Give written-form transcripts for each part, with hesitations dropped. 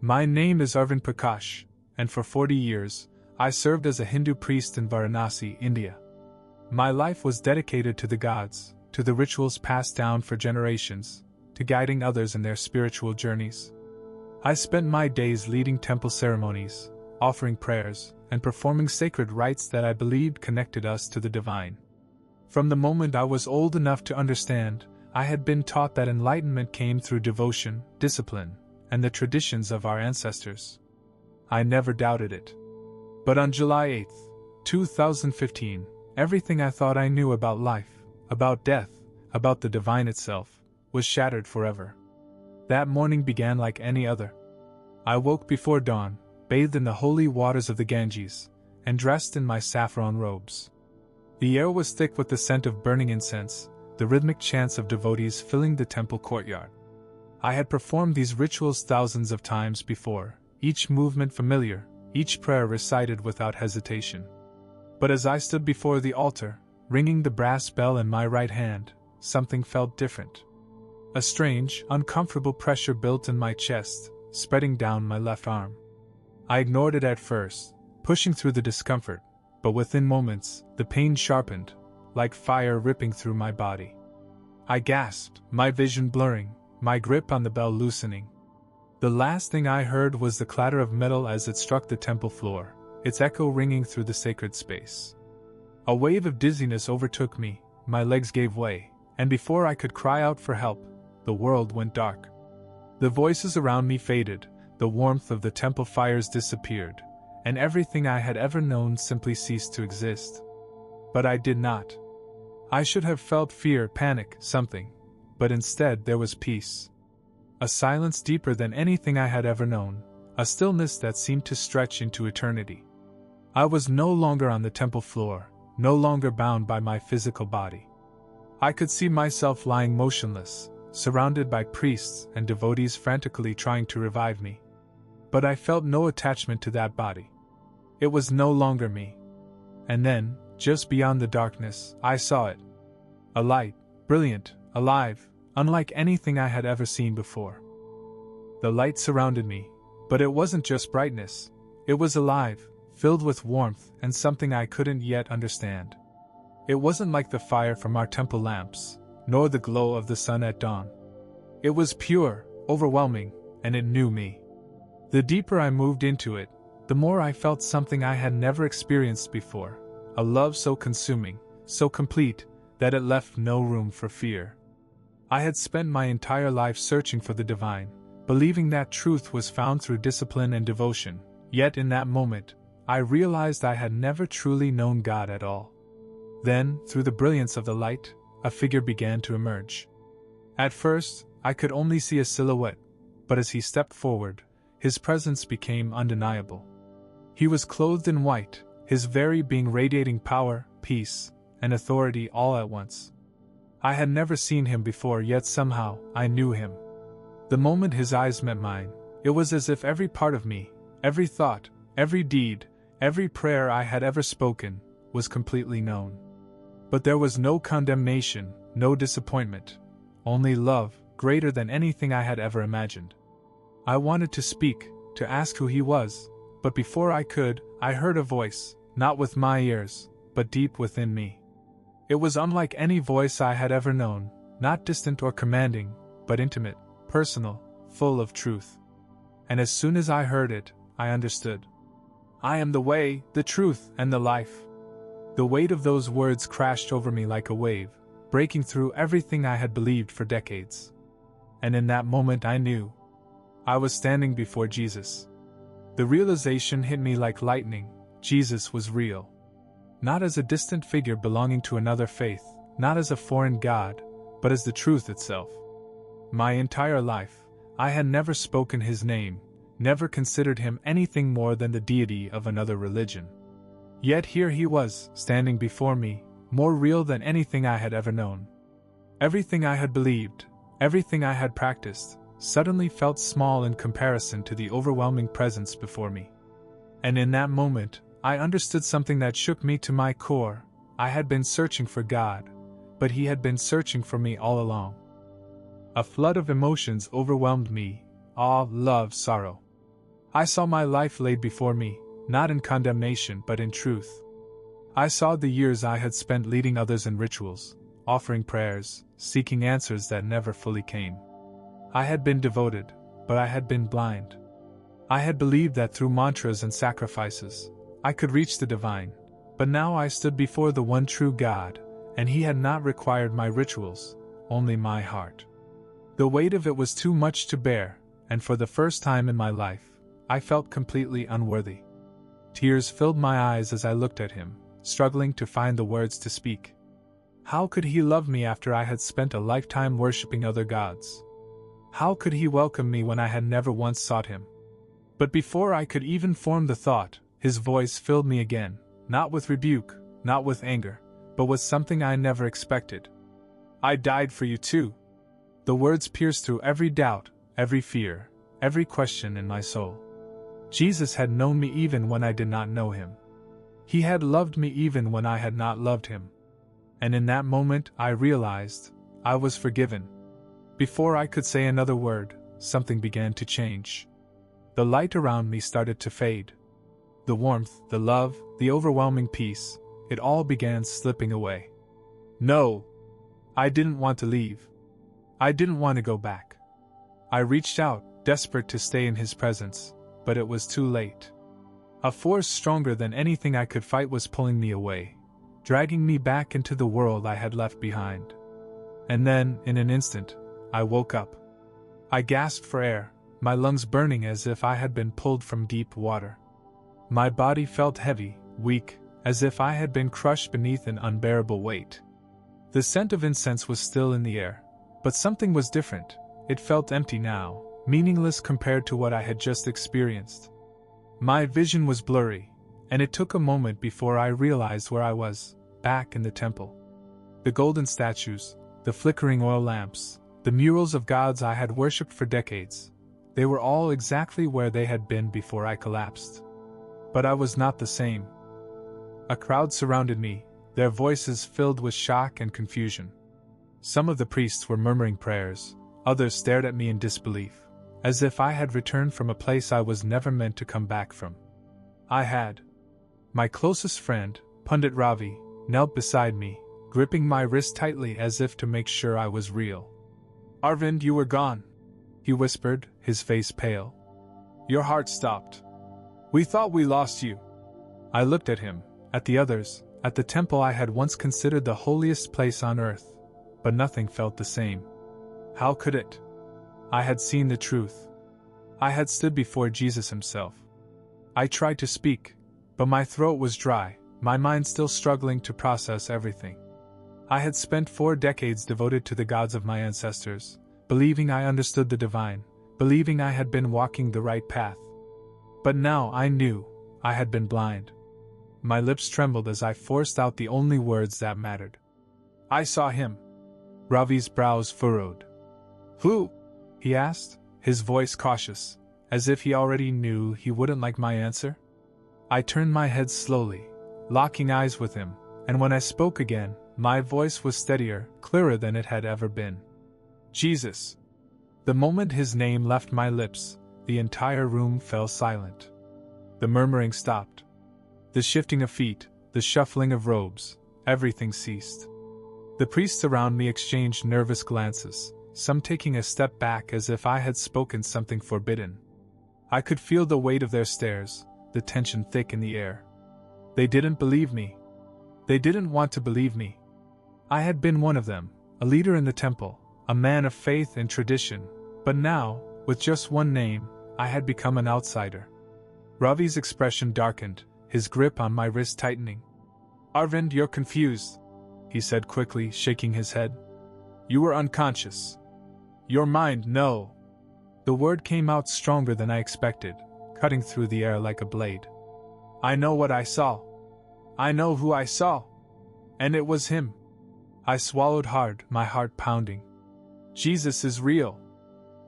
My name is Arvind Prakash, and for 40 years, I served as a Hindu priest in Varanasi, India. My life was dedicated to the gods, to the rituals passed down for generations, to guiding others in their spiritual journeys. I spent my days leading temple ceremonies, offering prayers, and performing sacred rites that I believed connected us to the divine. From the moment I was old enough to understand, I had been taught that enlightenment came through devotion, discipline, and the traditions of our ancestors. I never doubted it. But on July 8, 2015, everything I thought I knew about life, about death, about the divine itself, was shattered forever. That morning began like any other. I woke before dawn, bathed in the holy waters of the Ganges, and dressed in my saffron robes. The air was thick with the scent of burning incense, the rhythmic chants of devotees filling the temple courtyard. I had performed these rituals thousands of times before, each movement familiar, each prayer recited without hesitation. But as I stood before the altar, ringing the brass bell in my right hand, something felt different. A strange, uncomfortable pressure built in my chest, spreading down my left arm. I ignored it at first, pushing through the discomfort, but within moments, the pain sharpened, like fire ripping through my body. I gasped, my vision blurring, my grip on the bell loosening. The last thing I heard was the clatter of metal as it struck the temple floor, its echo ringing through the sacred space. A wave of dizziness overtook me, my legs gave way, and before I could cry out for help, the world went dark. The voices around me faded, the warmth of the temple fires disappeared, and everything I had ever known simply ceased to exist. But I did not. I should have felt fear, panic, something, but instead there was peace. A silence deeper than anything I had ever known, a stillness that seemed to stretch into eternity. I was no longer on the temple floor, no longer bound by my physical body. I could see myself lying motionless, surrounded by priests and devotees frantically trying to revive me. But I felt no attachment to that body. It was no longer me. And then, just beyond the darkness, I saw it. A light, brilliant, alive, unlike anything I had ever seen before. The light surrounded me, but it wasn't just brightness. It was alive, filled with warmth and something I couldn't yet understand. It wasn't like the fire from our temple lamps, nor the glow of the sun at dawn. It was pure, overwhelming, and it knew me. The deeper I moved into it, the more I felt something I had never experienced before, a love so consuming, so complete, that it left no room for fear. I had spent my entire life searching for the divine, believing that truth was found through discipline and devotion, yet in that moment, I realized I had never truly known God at all. Then, through the brilliance of the light, a figure began to emerge. At first, I could only see a silhouette, but as he stepped forward, his presence became undeniable. He was clothed in white, his very being radiating power, peace, and authority all at once. I had never seen him before, yet somehow, I knew him. The moment his eyes met mine, it was as if every part of me, every thought, every deed, every prayer I had ever spoken, was completely known. But there was no condemnation, no disappointment, only love, greater than anything I had ever imagined. I wanted to speak, to ask who he was, but before I could, I heard a voice, not with my ears, but deep within me. It was unlike any voice I had ever known, not distant or commanding, but intimate, personal, full of truth. And as soon as I heard it, I understood. I am the way, the truth, and the life. The weight of those words crashed over me like a wave, breaking through everything I had believed for decades. And in that moment I knew. I was standing before Jesus. The realization hit me like lightning. Jesus was real. Not as a distant figure belonging to another faith, not as a foreign god, but as the truth itself. My entire life, I had never spoken his name, never considered him anything more than the deity of another religion. Yet here he was, standing before me, more real than anything I had ever known. Everything I had believed, everything I had practiced, suddenly felt small in comparison to the overwhelming presence before me. And in that moment, I understood something that shook me to my core. I had been searching for God, but he had been searching for me all along. A flood of emotions overwhelmed me: awe, love, sorrow. I saw my life laid before me, not in condemnation but in truth. I saw the years I had spent leading others in rituals, offering prayers, seeking answers that never fully came. I had been devoted, but I had been blind. I had believed that through mantras and sacrifices, I could reach the divine, but now I stood before the one true God, and He had not required my rituals, only my heart. The weight of it was too much to bear, and for the first time in my life, I felt completely unworthy. Tears filled my eyes as I looked at Him, struggling to find the words to speak. How could He love me after I had spent a lifetime worshipping other gods? How could He welcome me when I had never once sought Him? But before I could even form the thought, His voice filled me again, not with rebuke, not with anger, but with something I never expected. I died for you too. The words pierced through every doubt, every fear, every question in my soul. Jesus had known me even when I did not know Him. He had loved me even when I had not loved Him. And in that moment I realized I was forgiven. Before I could say another word, something began to change. The light around me started to fade. The warmth, the love, the overwhelming peace, it all began slipping away. No, I didn't want to leave. I didn't want to go back. I reached out, desperate to stay in His presence, but it was too late. A force stronger than anything I could fight was pulling me away, dragging me back into the world I had left behind. And then, in an instant, I woke up. I gasped for air, my lungs burning as if I had been pulled from deep water. My body felt heavy, weak, as if I had been crushed beneath an unbearable weight. The scent of incense was still in the air, but something was different. It felt empty now, meaningless compared to what I had just experienced. My vision was blurry, and it took a moment before I realized where I was, back in the temple. The golden statues, the flickering oil lamps, the murals of gods I had worshipped for decades, they were all exactly where they had been before I collapsed. But I was not the same. A crowd surrounded me, their voices filled with shock and confusion. Some of the priests were murmuring prayers, others stared at me in disbelief, as if I had returned from a place I was never meant to come back from. I had. My closest friend, Pundit Ravi, knelt beside me, gripping my wrist tightly as if to make sure I was real. "Arvind, you were gone," he whispered, his face pale. "Your heart stopped. We thought we lost you." I looked at him, at the others, at the temple I had once considered the holiest place on earth, but nothing felt the same. How could it? I had seen the truth. I had stood before Jesus Himself. I tried to speak, but my throat was dry, my mind still struggling to process everything. I had spent 4 decades devoted to the gods of my ancestors, believing I understood the divine, believing I had been walking the right path. But now I knew I had been blind. My lips trembled as I forced out the only words that mattered. "I saw Him." Ravi's brows furrowed. "Who?" he asked, his voice cautious, as if he already knew he wouldn't like my answer. I turned my head slowly, locking eyes with him, and when I spoke again, my voice was steadier, clearer than it had ever been. "Jesus." The moment his name left my lips, the entire room fell silent. The murmuring stopped. The shifting of feet, the shuffling of robes, everything ceased. The priests around me exchanged nervous glances, some taking a step back as if I had spoken something forbidden. I could feel the weight of their stares, the tension thick in the air. They didn't believe me. They didn't want to believe me. I had been one of them, a leader in the temple, a man of faith and tradition, but now, with just one name, I had become an outsider. Ravi's expression darkened, his grip on my wrist tightening. "Arvind, you're confused," he said quickly, shaking his head. "You were unconscious. Your mind, no." The word came out stronger than I expected, cutting through the air like a blade. "I know what I saw. I know who I saw. And it was Him." I swallowed hard, my heart pounding. "Jesus is real."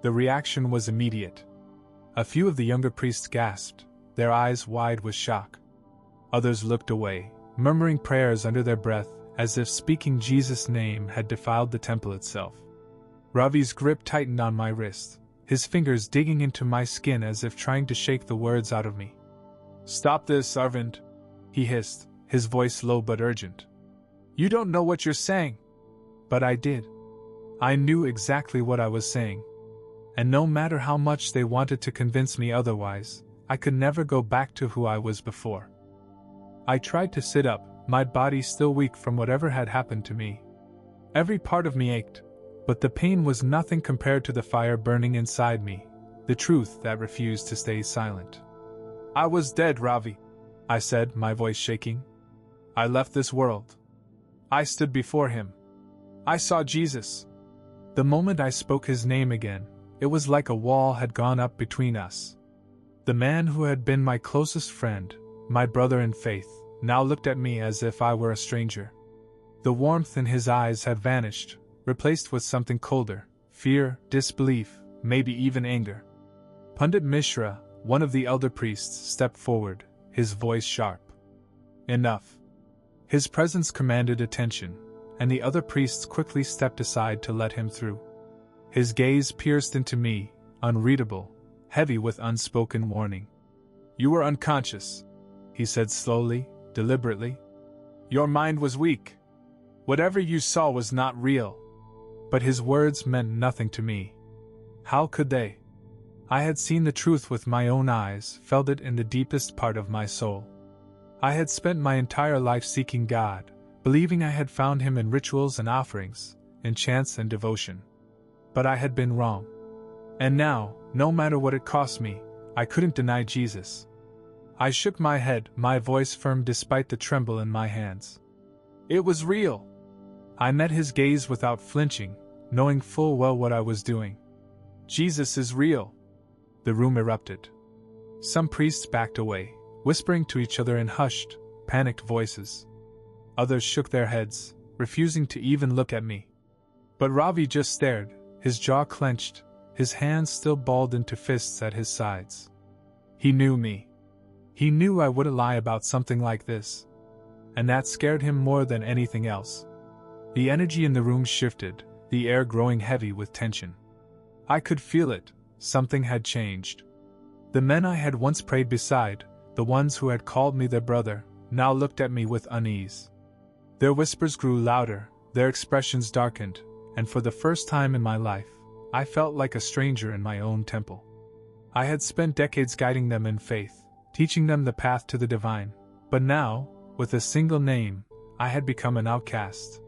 The reaction was immediate. A few of the younger priests gasped, their eyes wide with shock. Others looked away, murmuring prayers under their breath, as if speaking Jesus' name had defiled the temple itself. Ravi's grip tightened on my wrist, his fingers digging into my skin as if trying to shake the words out of me. "Stop this, Arvind," he hissed, his voice low but urgent. "You don't know what you're saying." But I did. I knew exactly what I was saying. And no matter how much they wanted to convince me otherwise, I could never go back to who I was before. I tried to sit up, my body still weak from whatever had happened to me. Every part of me ached, but the pain was nothing compared to the fire burning inside me, the truth that refused to stay silent. "I was dead, Ravi," I said, my voice shaking. "I left this world. I stood before him. I saw Jesus." The moment I spoke his name again, it was like a wall had gone up between us. The man who had been my closest friend, my brother in faith, now looked at me as if I were a stranger. The warmth in his eyes had vanished, replaced with something colder, fear, disbelief, maybe even anger. Pandit Mishra, one of the elder priests, stepped forward, his voice sharp. "Enough." His presence commanded attention, and the other priests quickly stepped aside to let him through. His gaze pierced into me, unreadable, heavy with unspoken warning. "You were unconscious," he said slowly, deliberately. "Your mind was weak. Whatever you saw was not real." But his words meant nothing to me. How could they? I had seen the truth with my own eyes, felt it in the deepest part of my soul. I had spent my entire life seeking God, believing I had found him in rituals and offerings, in chants and devotion. But I had been wrong. And now, no matter what it cost me, I couldn't deny Jesus. I shook my head, my voice firm despite the tremble in my hands. It was real. I met his gaze without flinching, knowing full well what I was doing. "Jesus is real." The room erupted. Some priests backed away, whispering to each other in hushed, panicked voices. Others shook their heads, refusing to even look at me. But Ravi just stared, his jaw clenched, his hands still balled into fists at his sides. He knew me. He knew I wouldn't lie about something like this. And that scared him more than anything else. The energy in the room shifted, the air growing heavy with tension. I could feel it, something had changed. The men I had once prayed beside, the ones who had called me their brother, now looked at me with unease. Their whispers grew louder, their expressions darkened, and for the first time in my life, I felt like a stranger in my own temple. I had spent decades guiding them in faith, teaching them the path to the divine, but now, with a single name, I had become an outcast.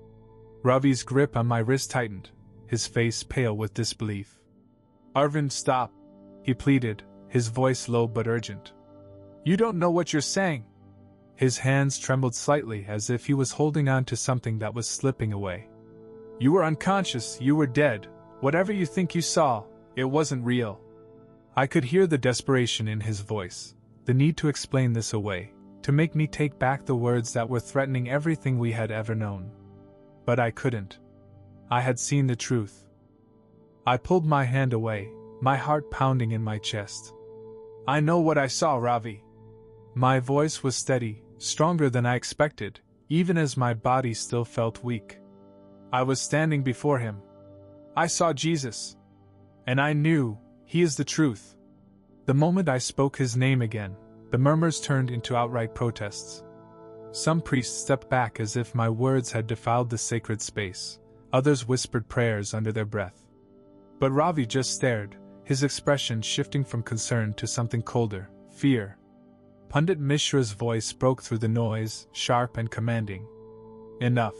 Ravi's grip on my wrist tightened, his face pale with disbelief. "Arvind, stop," he pleaded, his voice low but urgent. "You don't know what you're saying." His hands trembled slightly as if he was holding on to something that was slipping away. "You were unconscious, you were dead. Whatever you think you saw, it wasn't real." I could hear the desperation in his voice, the need to explain this away, to make me take back the words that were threatening everything we had ever known. But I couldn't. I had seen the truth. I pulled my hand away, my heart pounding in my chest. "I know what I saw, Ravi." My voice was steady, stronger than I expected, even as my body still felt weak. I was standing before him. I saw Jesus. And I knew, he is the truth. The moment I spoke his name again, the murmurs turned into outright protests. Some priests stepped back as if my words had defiled the sacred space, others whispered prayers under their breath. But Ravi just stared, his expression shifting from concern to something colder, fear. Pandit Mishra's voice broke through the noise, sharp and commanding. "Enough."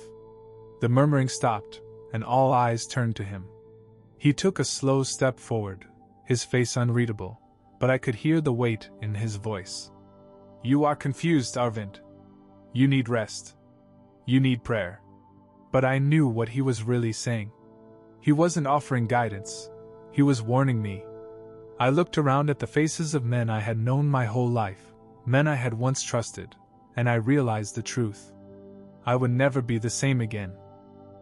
The murmuring stopped, and all eyes turned to him. He took a slow step forward, his face unreadable, but I could hear the weight in his voice. "You are confused, Arvind. You need rest. You need prayer." But I knew what he was really saying. He wasn't offering guidance. He was warning me. I looked around at the faces of men I had known my whole life, men I had once trusted, and I realized the truth. I would never be the same again.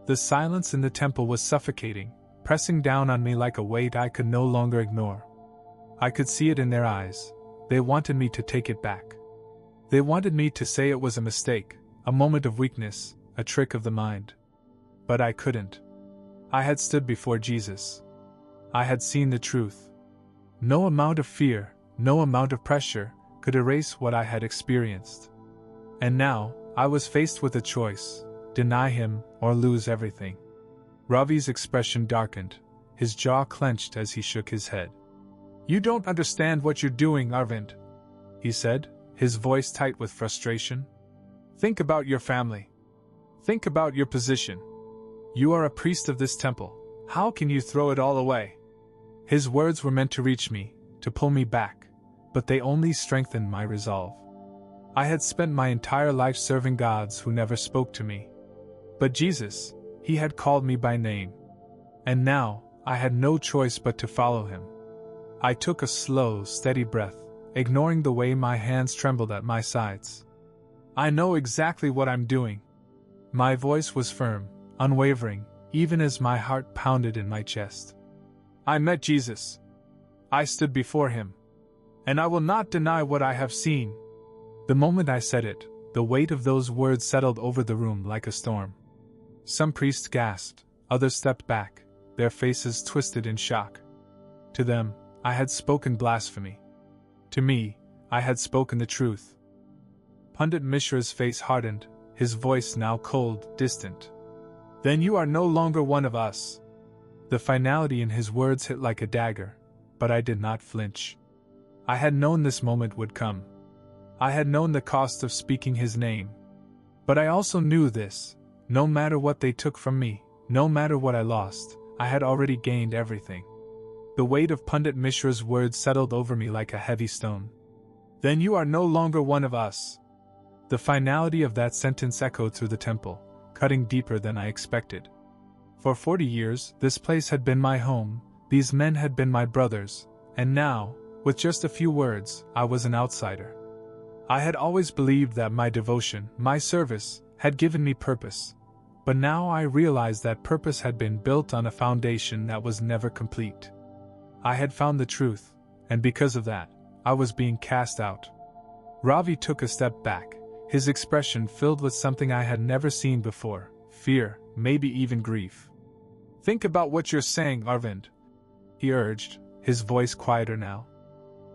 The silence in the temple was suffocating, pressing down on me like a weight I could no longer ignore. I could see it in their eyes. They wanted me to take it back. They wanted me to say it was a mistake, a moment of weakness, a trick of the mind. But I couldn't. I had stood before Jesus. I had seen the truth. No amount of fear, no amount of pressure, could erase what I had experienced. And now, I was faced with a choice: deny him or lose everything. Ravi's expression darkened, his jaw clenched as he shook his head. "You don't understand what you're doing, Arvind," he said, his voice tight with frustration. "Think about your family. Think about your position. You are a priest of this temple. How can you throw it all away?" His words were meant to reach me, to pull me back, but they only strengthened my resolve. I had spent my entire life serving gods who never spoke to me. But Jesus, he had called me by name. And now, I had no choice but to follow him. I took a slow, steady breath, ignoring the way my hands trembled at my sides. "I know exactly what I'm doing." My voice was firm, unwavering, even as my heart pounded in my chest. "I met Jesus. I stood before him. And I will not deny what I have seen." The moment I said it, the weight of those words settled over the room like a storm. Some priests gasped, others stepped back, their faces twisted in shock. To them, I had spoken blasphemy. To me, I had spoken the truth. Pandit Mishra's face hardened, his voice now cold, distant. "Then you are no longer one of us." The finality in his words hit like a dagger, but I did not flinch. I had known this moment would come. I had known the cost of speaking his name. But I also knew this: no matter what they took from me, no matter what I lost, I had already gained everything. The weight of Pandit Mishra's words settled over me like a heavy stone. "Then you are no longer one of us." The finality of that sentence echoed through the temple, cutting deeper than I expected. For 40 years, this place had been my home, these men had been my brothers, and now, with just a few words, I was an outsider. I had always believed that my devotion, my service, had given me purpose. But now I realized that purpose had been built on a foundation that was never complete. I had found the truth, and because of that, I was being cast out. Ravi took a step back, his expression filled with something I had never seen before: fear, maybe even grief. "Think about what you're saying, Arvind," he urged, his voice quieter now.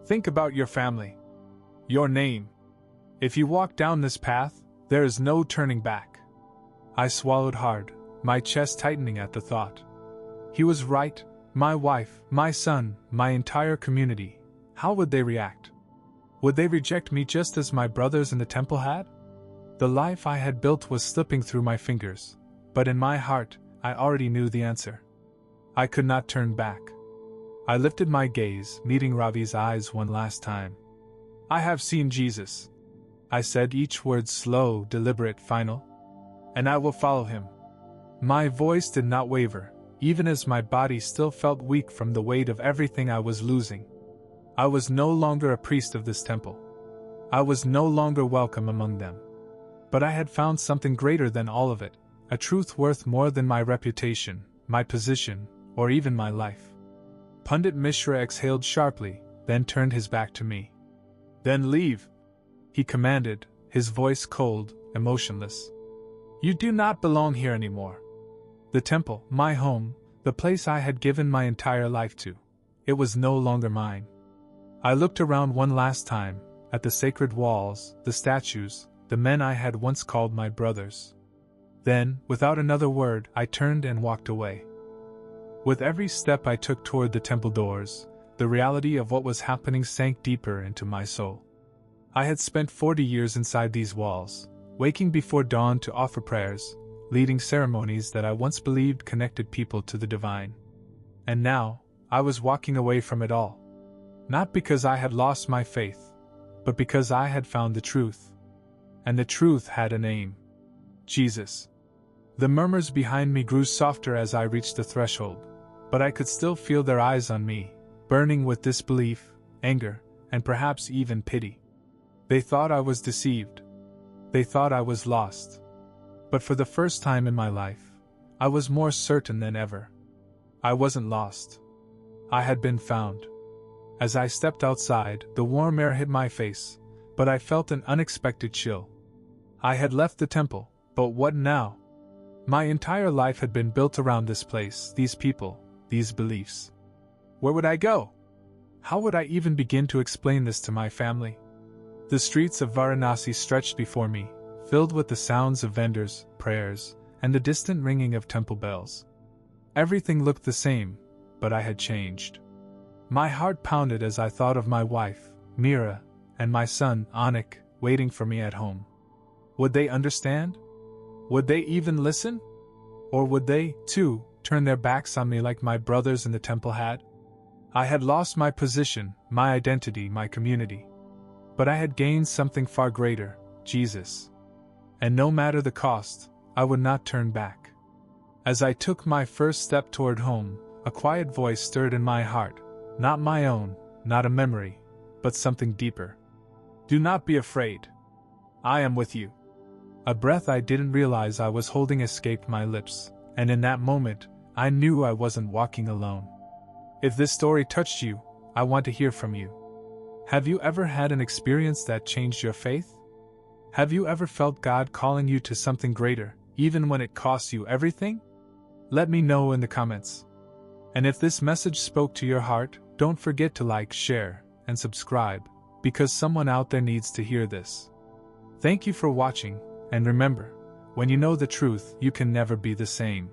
"Think about your family. Your name. If you walk down this path, there is no turning back." I swallowed hard, my chest tightening at the thought. He was right. My wife, my son, my entire community. How would they react? Would they reject me just as my brothers in the temple had? The life I had built was slipping through my fingers, but in my heart, I already knew the answer. I could not turn back. I lifted my gaze, meeting Ravi's eyes one last time. "I have seen Jesus," I said, each word slow, deliberate, final. "And I will follow him." My voice did not waver, even as my body still felt weak from the weight of everything I was losing. I was no longer a priest of this temple. I was no longer welcome among them. But I had found something greater than all of it, a truth worth more than my reputation, my position, or even my life. Pandit Mishra exhaled sharply, then turned his back to me. "Then leave," he commanded, his voice cold, emotionless. "You do not belong here anymore. The temple, my home, the place I had given my entire life to, it was no longer mine." I looked around one last time, at the sacred walls, the statues, the men I had once called my brothers. Then, without another word, I turned and walked away. With every step I took toward the temple doors, the reality of what was happening sank deeper into my soul. I had spent 40 years inside these walls, waking before dawn to offer prayers, leading ceremonies that I once believed connected people to the divine. And now, I was walking away from it all. Not because I had lost my faith, but because I had found the truth. And the truth had a name: Jesus. The murmurs behind me grew softer as I reached the threshold, but I could still feel their eyes on me, burning with disbelief, anger, and perhaps even pity. They thought I was deceived. They thought I was lost. But for the first time in my life, I was more certain than ever. I wasn't lost. I had been found. As I stepped outside, the warm air hit my face, but I felt an unexpected chill. I had left the temple, but what now? My entire life had been built around this place, these people, these beliefs. Where would I go? How would I even begin to explain this to my family? The streets of Varanasi stretched before me, filled with the sounds of vendors, prayers, and the distant ringing of temple bells. Everything looked the same, but I had changed. My heart pounded as I thought of my wife, Meera, and my son, Anik, waiting for me at home. Would they understand? Would they even listen? Or would they, too, turn their backs on me like my brothers in the temple had? I had lost my position, my identity, my community. But I had gained something far greater, Jesus. And no matter the cost, I would not turn back. As I took my first step toward home, a quiet voice stirred in my heart, not my own, not a memory, but something deeper. Do not be afraid. I am with you. A breath I didn't realize I was holding escaped my lips, and in that moment, I knew I wasn't walking alone. If this story touched you, I want to hear from you. Have you ever had an experience that changed your faith? Have you ever felt God calling you to something greater, even when it costs you everything? Let me know in the comments. And if this message spoke to your heart, don't forget to like, share, and subscribe, because someone out there needs to hear this. Thank you for watching, and remember, when you know the truth, you can never be the same.